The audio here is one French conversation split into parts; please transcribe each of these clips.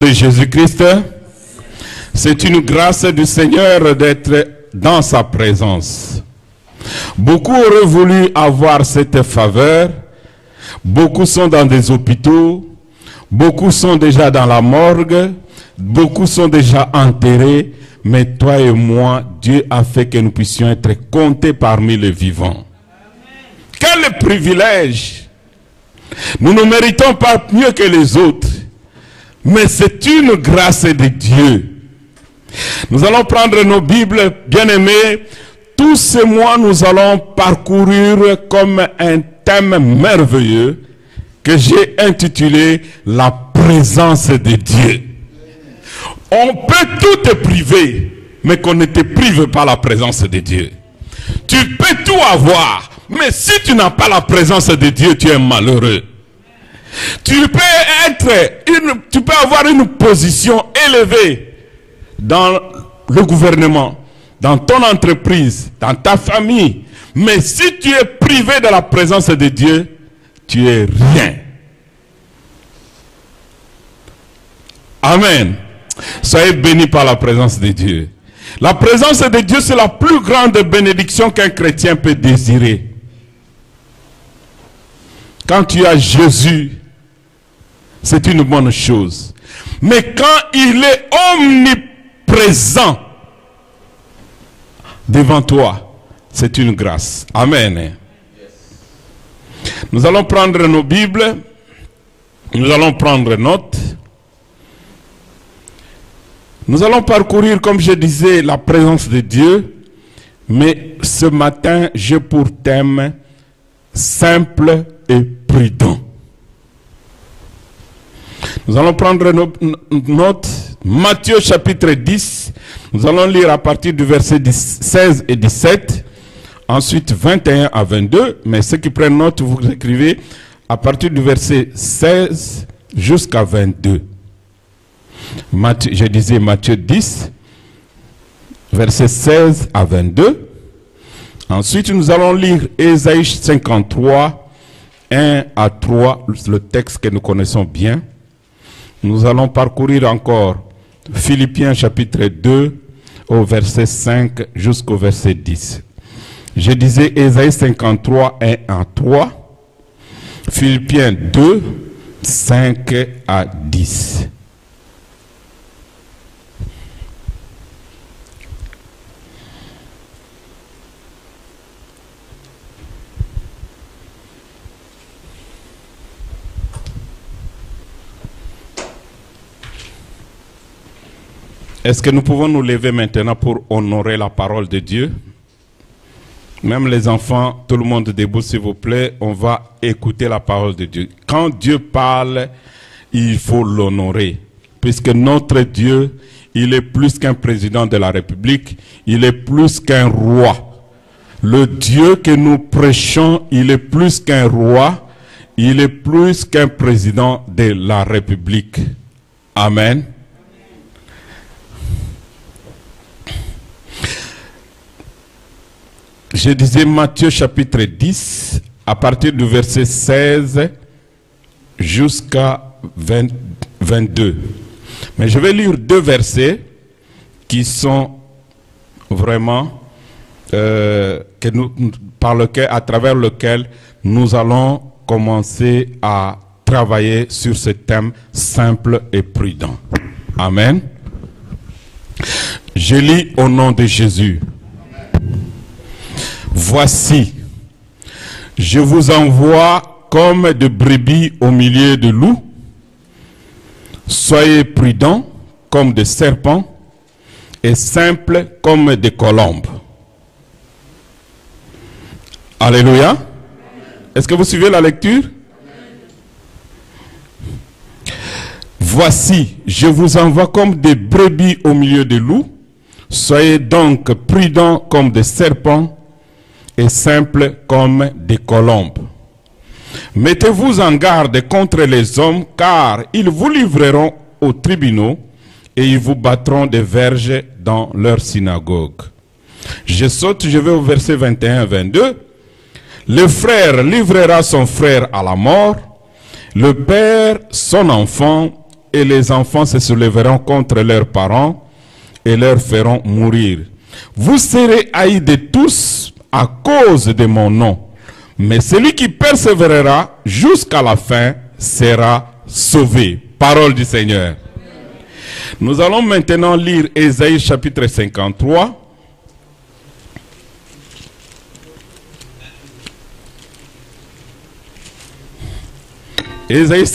De Jésus-Christ, c'est une grâce du Seigneur d'être dans sa présence. Beaucoup auraient voulu avoir cette faveur. Beaucoup sont dans des hôpitaux. Beaucoup sont déjà dans la morgue. Beaucoup sont déjà enterrés. Mais toi et moi, Dieu a fait que nous puissions être comptés parmi les vivants. Quel privilège! Nous ne méritons pas mieux que les autres. Mais c'est une grâce de Dieu. Nous allons prendre nos Bibles, bien-aimés. Tous ces mois, nous allons parcourir comme un thème merveilleux que j'ai intitulé « La présence de Dieu ». On peut tout te priver, mais qu'on ne te prive pas la présence de Dieu. Tu peux tout avoir, mais si tu n'as pas la présence de Dieu, tu es malheureux. Tu peux avoir une position élevée dans le gouvernement, dans ton entreprise, dans ta famille. Mais si tu es privé de la présence de Dieu, tu es rien. Amen. Soyez bénis par la présence de Dieu. La présence de Dieu, c'est la plus grande bénédiction qu'un chrétien peut désirer. Quand tu as Jésus, c'est une bonne chose. Mais quand il est omniprésent devant toi, c'est une grâce. Amen. Nous allons prendre nos Bibles. Nous allons prendre note. Nous allons parcourir, comme je disais, la présence de Dieu. Mais ce matin, j'ai pour thème simple et prudent. Nous allons prendre nos notes. Matthieu chapitre 10. Nous allons lire à partir du verset 16 et 17. Ensuite 21 à 22. Mais ceux qui prennent note, vous écrivez à partir du verset 16 jusqu'à 22. Je disais Matthieu 10, verset 16 à 22. Ensuite, nous allons lire Ésaïe 53, 1 à 3, le texte que nous connaissons bien. Nous allons parcourir encore Philippiens chapitre 2, au verset 5 jusqu'au verset 10. Je disais Ésaïe 53, 1 à 3. Philippiens 2, 5 à 10. Est-ce que nous pouvons nous lever maintenant pour honorer la parole de Dieu? Même les enfants, tout le monde debout s'il vous plaît, on va écouter la parole de Dieu. Quand Dieu parle, il faut l'honorer. Puisque notre Dieu, il est plus qu'un président de la République, il est plus qu'un roi. Le Dieu que nous prêchons, il est plus qu'un roi, il est plus qu'un président de la République. Amen. Je disais Matthieu chapitre 10, à partir du verset 16 jusqu'à 22. Mais je vais lire deux versets qui sont vraiment, à travers lesquels nous allons commencer à travailler sur ce thème simple et prudent. Amen. Je lis au nom de Jésus. Voici, je vous envoie comme de brebis au milieu de loups. Soyez prudents comme des serpents et simples comme des colombes. Alléluia. Est-ce que vous suivez la lecture? Voici, je vous envoie comme des brebis au milieu des loups. Soyez donc prudents comme des serpents et simples comme des colombes. Mettez-vous en garde contre les hommes, car ils vous livreront aux tribunaux et ils vous battront des verges dans leur synagogue. Je vais au verset 21-22. Le frère livrera son frère à la mort, le père son enfant, et les enfants se soulèveront contre leurs parents et leur feront mourir. Vous serez haïs de tous à cause de mon nom, mais celui qui persévérera jusqu'à la fin sera sauvé. Parole du Seigneur. Nous allons maintenant lire Ésaïe chapitre 53. Ésaïe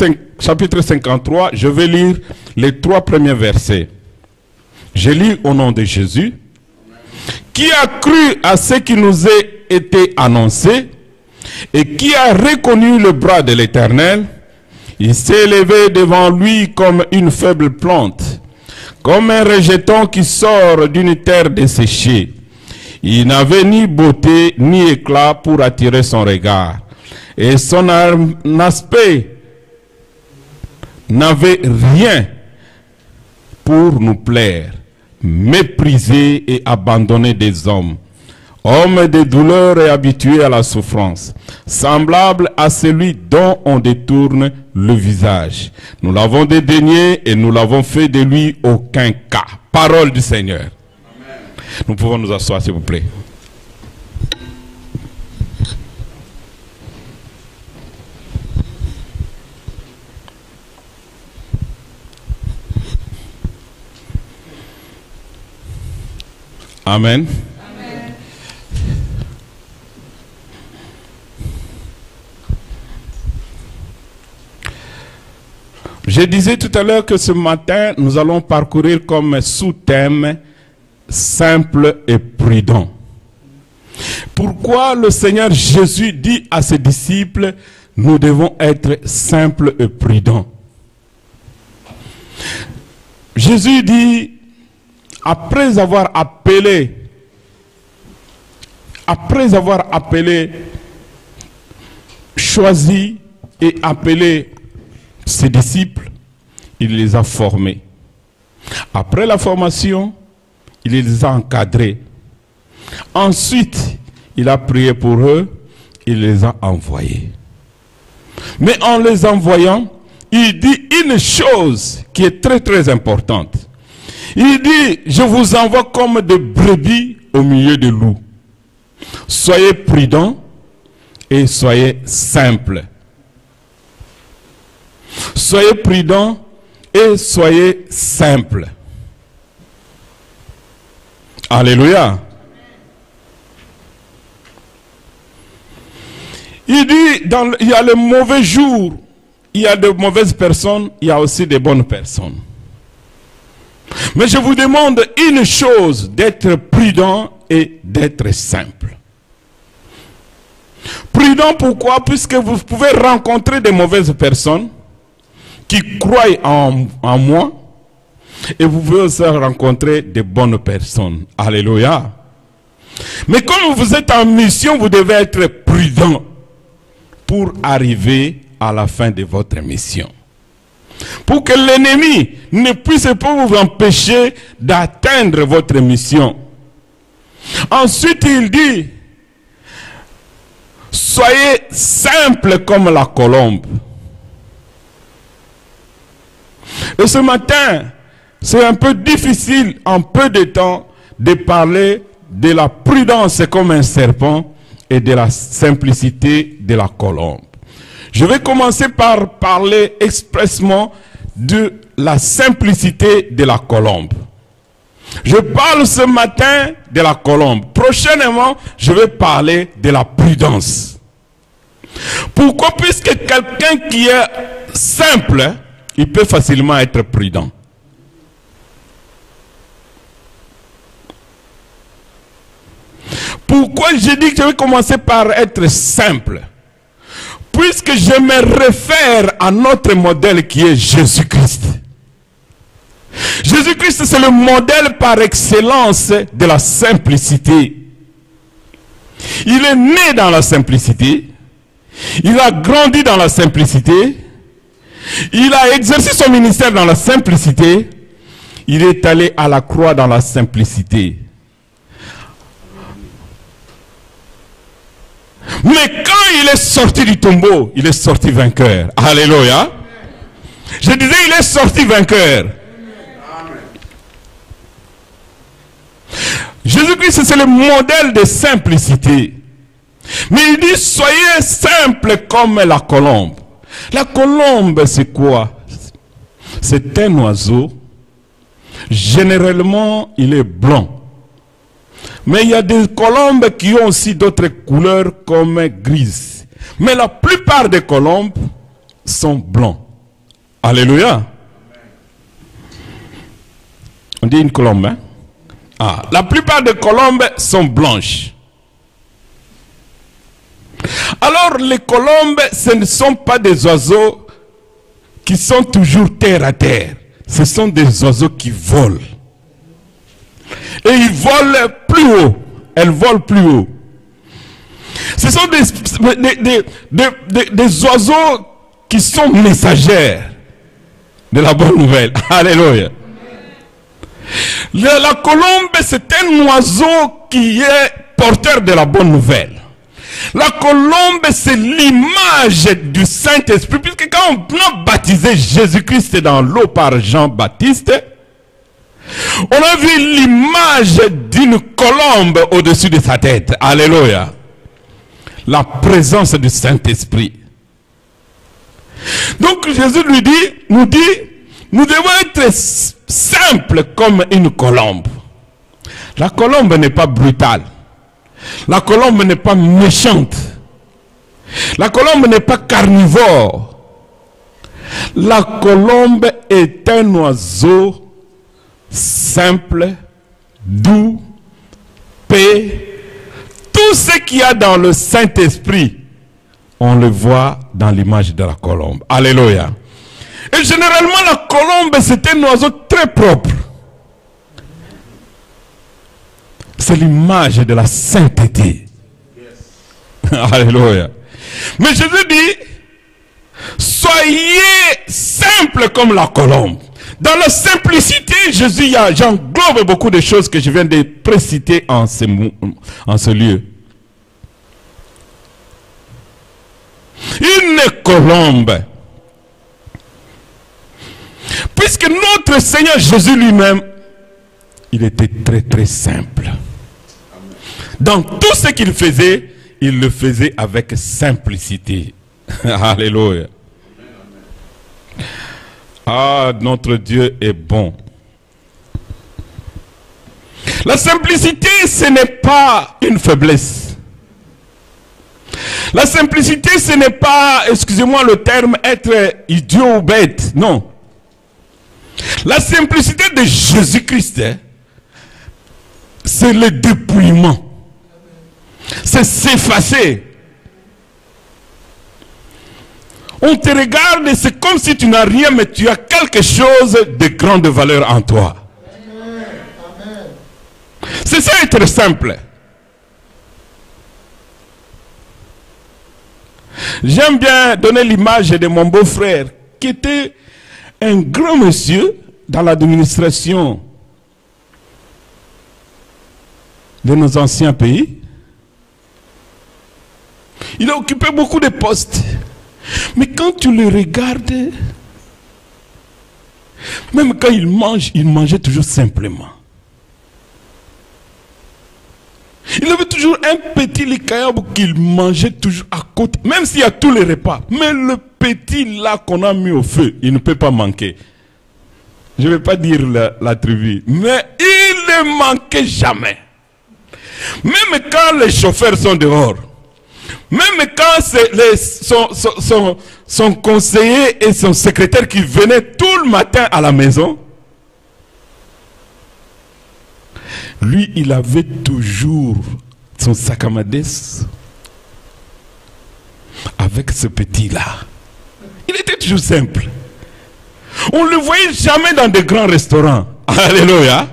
chapitre 53, je vais lire les 3 premiers versets. Je lis au nom de Jésus. Qui a cru à ce qui nous a été annoncé et qui a reconnu le bras de l'Éternel? Il s'est élevé devant lui comme une faible plante, comme un rejeton qui sort d'une terre desséchée. Il n'avait ni beauté ni éclat pour attirer son regard, et son aspect n'avait rien pour nous plaire. Méprisé et abandonné des hommes, homme de douleur et habitué à la souffrance, semblable à celui dont on détourne le visage. Nous l'avons dédaigné et nous l'avons fait de lui aucun cas. Parole du Seigneur. Amen. Nous pouvons nous asseoir, s'il vous plaît. Amen. Amen. Je disais tout à l'heure que ce matin, nous allons parcourir comme sous-thème simple et prudent. Pourquoi le Seigneur Jésus dit à ses disciples, nous devons être simples et prudents? Jésus dit, après avoir appelé, choisi et appelé ses disciples, il les a formés. Après la formation, il les a encadrés. Ensuite, il a prié pour eux, il les a envoyés. Mais en les envoyant, il dit une chose qui est très très importante. Il dit, je vous envoie comme des brebis au milieu des loups. Soyez prudents et soyez simples. Soyez prudents et soyez simples. Alléluia. Il dit, il y a le mauvais jour, il y a de mauvaises personnes, il y a aussi de bonnes personnes. Mais je vous demande une chose, d'être prudent et d'être simple. Prudent pourquoi? Puisque vous pouvez rencontrer de mauvaises personnes qui croient en moi, et vous pouvez aussi rencontrer de bonnes personnes. Alléluia. Mais comme vous êtes en mission, vous devez être prudent pour arriver à la fin de votre mission. Pour que l'ennemi ne puisse pas vous empêcher d'atteindre votre mission. Ensuite, il dit, soyez simples comme la colombe. Et ce matin, c'est un peu difficile en peu de temps de parler de la prudence comme un serpent et de la simplicité de la colombe. Je vais commencer par parler expressement de la simplicité de la colombe. Je parle ce matin de la colombe. Prochainement, je vais parler de la prudence. Pourquoi? Puisque quelqu'un qui est simple, il peut facilement être prudent. Pourquoi j'ai dit que je vais commencer par être simple? Puisque je me réfère à notre modèle qui est Jésus-Christ. Jésus-Christ, c'est le modèle par excellence de la simplicité. Il est né dans la simplicité. Il a grandi dans la simplicité. Il a exercé son ministère dans la simplicité. Il est allé à la croix dans la simplicité. Mais quand il est sorti du tombeau, il est sorti vainqueur. Alléluia. Je disais, il est sorti vainqueur. Jésus-Christ, c'est le modèle de simplicité. Mais il dit, soyez simples comme la colombe. La colombe, c'est quoi? C'est un oiseau. Généralement, il est blanc. Mais il y a des colombes qui ont aussi d'autres couleurs comme grises. Mais la plupart des colombes sont blancs. Alléluia. On dit une colombe, hein? Ah, la plupart des colombes sont blanches. Alors les colombes, ce ne sont pas des oiseaux qui sont toujours terre à terre. Ce sont des oiseaux qui volent. Et ils volent plus haut. Elles volent plus haut. Ce sont des oiseaux qui sont messagères de la bonne nouvelle. Alléluia. La colombe, c'est un oiseau qui est porteur de la bonne nouvelle. La colombe, c'est l'image du Saint-Esprit. Puisque quand on a baptisé Jésus-Christ dans l'eau par Jean-Baptiste, on a vu l'image d'une colombe au-dessus de sa tête. Alléluia. La présence du Saint-Esprit. Donc Jésus nous dit, nous devons être simples comme une colombe. La colombe n'est pas brutale. La colombe n'est pas méchante. La colombe n'est pas carnivore. La colombe est un oiseau simple, doux, paix. Tout ce qu'il y a dans le Saint-Esprit, on le voit dans l'image de la colombe. Alléluia. Et généralement, la colombe, c'est un oiseau très propre. C'est l'image de la sainteté. Alléluia. Mais Jésus dit, soyez simples comme la colombe. Dans la simplicité, Jésus, j'englobe beaucoup de choses que je viens de préciter en ce lieu. Une colombe. Puisque notre Seigneur Jésus lui-même, il était très très simple. Dans tout ce qu'il faisait, il le faisait avec simplicité. Alléluia. Ah, notre Dieu est bon. La simplicité, ce n'est pas une faiblesse. La simplicité, ce n'est pas, excusez-moi le terme, être idiot ou bête. Non. La simplicité de Jésus-Christ, c'est le dépouillement. C'est s'effacer. On te regarde et c'est comme si tu n'as rien, mais tu as quelque chose de grande valeur en toi. C'est ça être simple. J'aime bien donner l'image de mon beau-frère qui était un grand monsieur dans l'administration de nos anciens pays. Il a occupé beaucoup de postes. Mais quand tu le regardes, même quand il mangeait toujours simplement. Il avait toujours un petit licaillable qu'il mangeait toujours à côté, même s'il y a tous les repas. Mais le petit là qu'on a mis au feu, il ne peut pas manquer. Je ne vais pas dire la tribu, mais il ne manquait jamais. Même quand les chauffeurs sont dehors, même quand c'est son conseiller et son secrétaire qui venaient tout le matin à la maison, lui, il avait toujours son sac à madès avec ce petit-là. Il était toujours simple. On ne le voyait jamais dans de grands restaurants. Alléluia.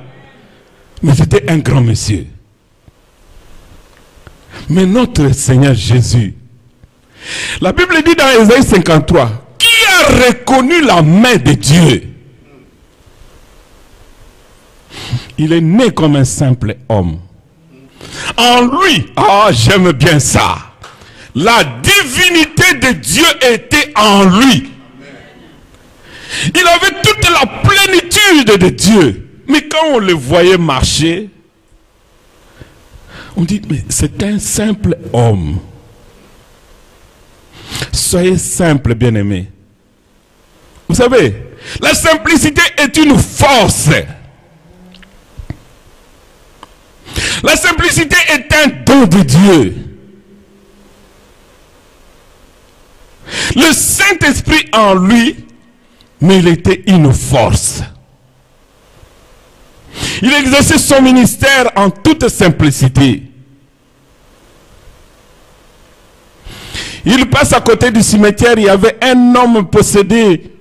Mais c'était un grand monsieur. Mais notre Seigneur Jésus, la Bible dit dans Ésaïe 53, qui a reconnu la main de Dieu? Il est né comme un simple homme. En lui, j'aime bien ça. La divinité de Dieu était en lui. Il avait toute la plénitude de Dieu. Mais quand on le voyait marcher, on dit, mais c'est un simple homme. Soyez simple, bien-aimés. Vous savez, la simplicité est une force. La simplicité est un don de Dieu. Le Saint-Esprit en lui, mais il était une force. Il exerçait son ministère en toute simplicité. Il passe à côté du cimetière, il y avait un homme possédé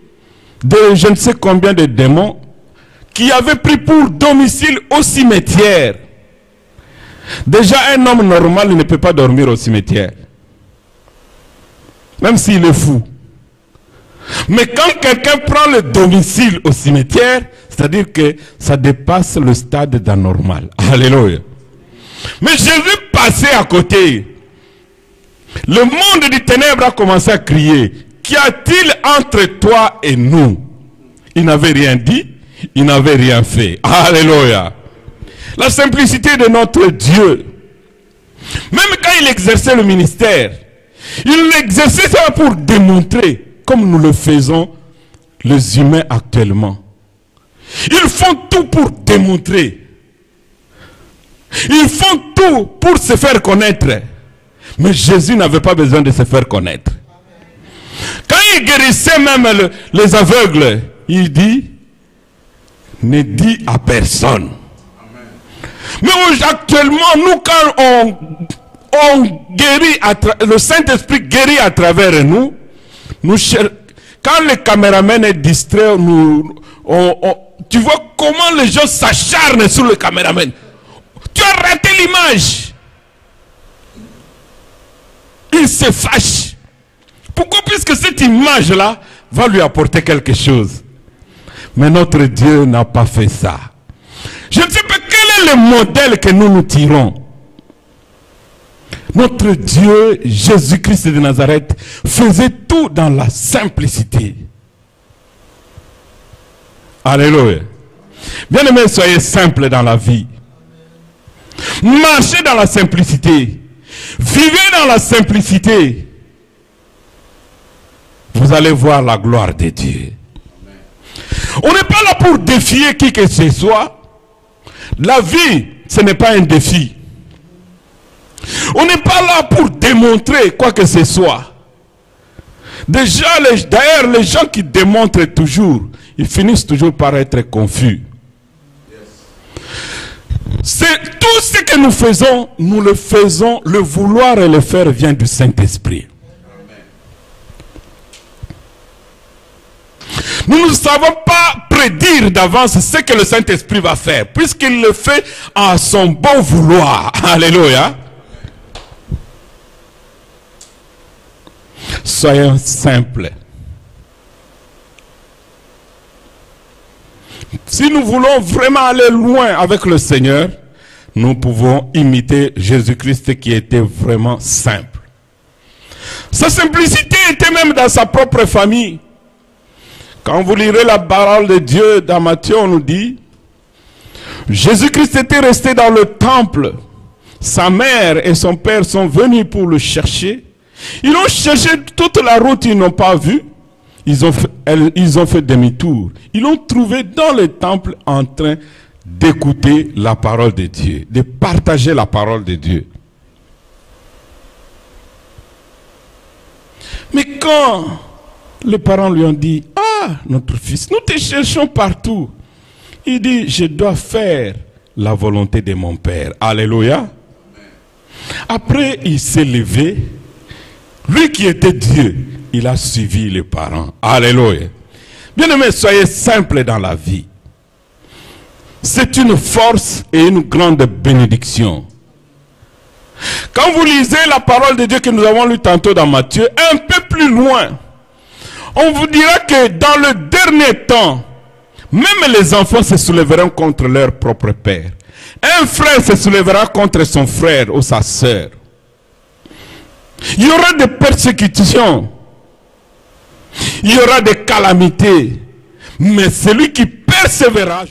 de je ne sais combien de démons qui avait pris pour domicile au cimetière. Déjà, un homme normal il ne peut pas dormir au cimetière. Même s'il est fou. Mais quand quelqu'un prend le domicile au cimetière, c'est-à-dire que ça dépasse le stade d'anormal. Alléluia. Mais Jésus passait à côté. Le monde du ténèbre a commencé à crier. Qu'y a-t-il entre toi et nous? Il n'avait rien dit, il n'avait rien fait. Alléluia. La simplicité de notre Dieu. Même quand il exerçait le ministère, il l'exerçait ça pour démontrer, comme nous le faisons les humains actuellement. Ils font tout pour démontrer. Ils font tout pour se faire connaître. Mais Jésus n'avait pas besoin de se faire connaître. Quand il guérissait même les aveugles, il dit, ne dis à personne. Mais actuellement, nous quand on guérit, le Saint-Esprit guérit à travers nous, quand le caméraman est distrait, tu vois comment les gens s'acharnent sur le caméraman. Tu as raté l'image. Il se fâche. Pourquoi? Puisque cette image-là va lui apporter quelque chose. Mais notre Dieu n'a pas fait ça. Je ne sais pas quel est le modèle que nous tirons. Notre Dieu, Jésus-Christ de Nazareth, faisait tout dans la simplicité. Alléluia. Bien-aimés, soyez simples dans la vie. Marchez dans la simplicité. Vivez dans la simplicité. Vous allez voir la gloire de Dieu. On n'est pas là pour défier qui que ce soit. La vie, ce n'est pas un défi. On n'est pas là pour démontrer quoi que ce soit. D'ailleurs, les gens qui démontrent toujours, ils finissent toujours par être confus. C'est tout ce que nous faisons, nous le faisons, le vouloir et le faire vient du Saint-Esprit. Nous ne savons pas prédire d'avance ce que le Saint-Esprit va faire, puisqu'il le fait à son bon vouloir. Alléluia. Soyons simples. Si nous voulons vraiment aller loin avec le Seigneur, nous pouvons imiter Jésus-Christ qui était vraiment simple. Sa simplicité était même dans sa propre famille. Quand vous lirez la parole de Dieu dans Matthieu, on nous dit, Jésus-Christ était resté dans le temple. Sa mère et son père sont venus pour le chercher. Ils ont cherché toute la route, ils n'ont pas vu. Ils ont fait demi-tour. Ils l'ont trouvé dans le temple en train d'écouter la parole de Dieu, de partager la parole de Dieu. Mais quand les parents lui ont dit, ah, notre fils, nous te cherchons partout. Il dit, je dois faire la volonté de mon Père. Alléluia. Après, il s'est levé. Lui qui était Dieu, il a suivi les parents. Alléluia. Bien-aimés, soyez simples dans la vie. C'est une force et une grande bénédiction. Quand vous lisez la parole de Dieu que nous avons lue tantôt dans Matthieu, un peu plus loin, on vous dira que dans le dernier temps, même les enfants se soulèveront contre leur propre père. Un frère se soulèvera contre son frère ou sa sœur. Il y aura des persécutions. Il y aura des calamités. Mais celui qui persévérera